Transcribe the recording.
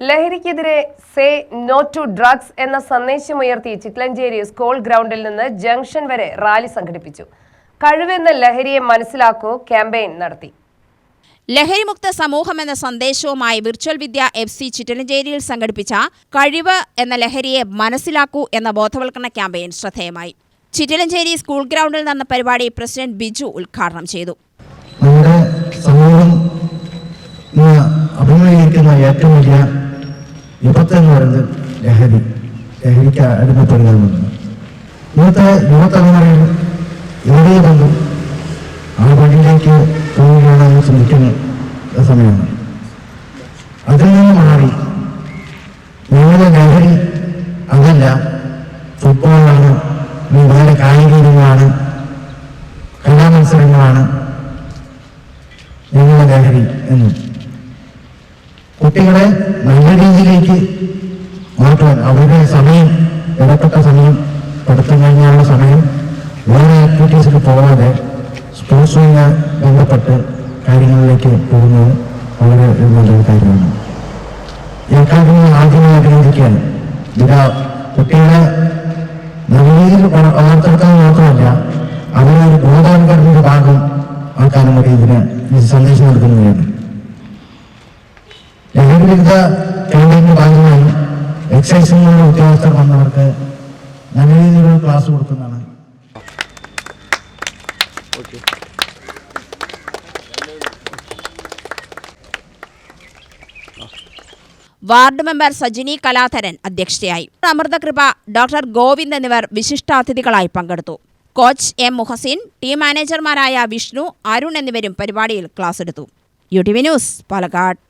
ലഹരിക്കെതിരെ say no to drugs എന്ന സന്ദേശമുയർത്തി Chittalancheri school ഗ്രൗണ്ടിൽ നിന്ന് ജംഗ്ഷൻ വരെ റാലി സംഘടിപ്പിച്ചു. കഴിവെന്ന ലഹരിയെ മനസ്സിലാക്കൂ ക്യാമ്പയിൻ നടത്തി. ലഹരിമുക്ത സമൂഹം എന്ന സന്ദേശവുമായി വിർച്വൽ വിദ്യ FC ചിറ്റലഞ്ചേരിയിൽ സംഘടിപ്പിച്ച കഴിവ് എന്ന ലഹരിയെ മനസ്സിലാക്കൂ എന്ന ബോധവൽക്കരണ ക്യാമ്പയിൻ ശ്രദ്ധേയമായി. ചിറ്റലഞ്ചേരി സ്കൂൾ ഗ്രൗണ്ടിൽ നടന്ന പരിപാടി പ്രസിഡന്റ് ബിജു ഉദ്ഘാടനം ചെയ്തു. അഭിമുഖീകരിക്കുന്ന ഏറ്റവും വലിയ വിപത്ത് എന്ന് പറയുന്നത് ലഹരിക്ക് അടിമപ്പെടുക എന്നുള്ളത്. ഇന്നത്തെ യുവതലമുറയിൽ എവിടെ വന്നു ആ വഴിയിലേക്ക് പോവുകയാണെന്ന് ചിന്തിക്കുന്ന സമയമാണ്. അതിൽ നിന്ന് മാറി ഞങ്ങളുടെ ലഹരി അതല്ല, ഫുട്ബോളാണ്, വേറെ കായിക ഇനങ്ങളാണ്, കലാമത്സരങ്ങളാണ് ഞങ്ങളുടെ ലഹരി എന്ന് കുട്ടികളെ നല്ല രീതിയിലേക്ക് മാറ്റാൻ അവരുടെ സമയം, ഇടപെട്ട സമയം, പഠിത്തം കഴിഞ്ഞാലുള്ള സമയം വേറെ ആക്ടിവിറ്റീസിൽ പോകാതെ സ്പോർട്സുമായി ബന്ധപ്പെട്ട് കാര്യങ്ങളിലേക്ക് പോകുന്നത് വളരെ നല്ലൊരു കാര്യമാണ്. ഈ കാര്യങ്ങൾ ആദ്യമായി അഭിനന്ദിക്കാൻ കുട്ടികളെ നല്ല രീതിയിൽ വളർത്തെടുക്കാൻ മാത്രമല്ല, അവരെ ഒരു ബോധവൽക്കരണത്തിന്റെ ഭാഗം ആക്കാനും കൂടി ഇതിന് സന്ദേശം നൽകുന്നതാണ്. ലഹരിവിരുദ്ധ ക്യാമ്പയിന്റെ ഭാഗമായി എക്സൈസിൽ നിന്നുള്ള ഉദ്യോഗസ്ഥർ വന്നവർക്ക് നല്ല രീതിയിലുള്ള ക്ലാസ് കൊടുക്കുന്നതാണ്. വാർഡ് മെമ്പർ സജിനി കലാധരൻ അധ്യക്ഷതയായി. അമൃതകൃപ, ഡോക്ടർ ഗോവിന്ദ് എന്നിവർ വിശിഷ്ടാതിഥികളായി പങ്കെടുത്തു. കോച്ച് M മുഹസിൻ, ടീം മാനേജർമാരായ വിഷ്ണു, അരുൺ എന്നിവരും പരിപാടിയിൽ ക്ലാസ് എടുത്തു. UTV news, Palakkad.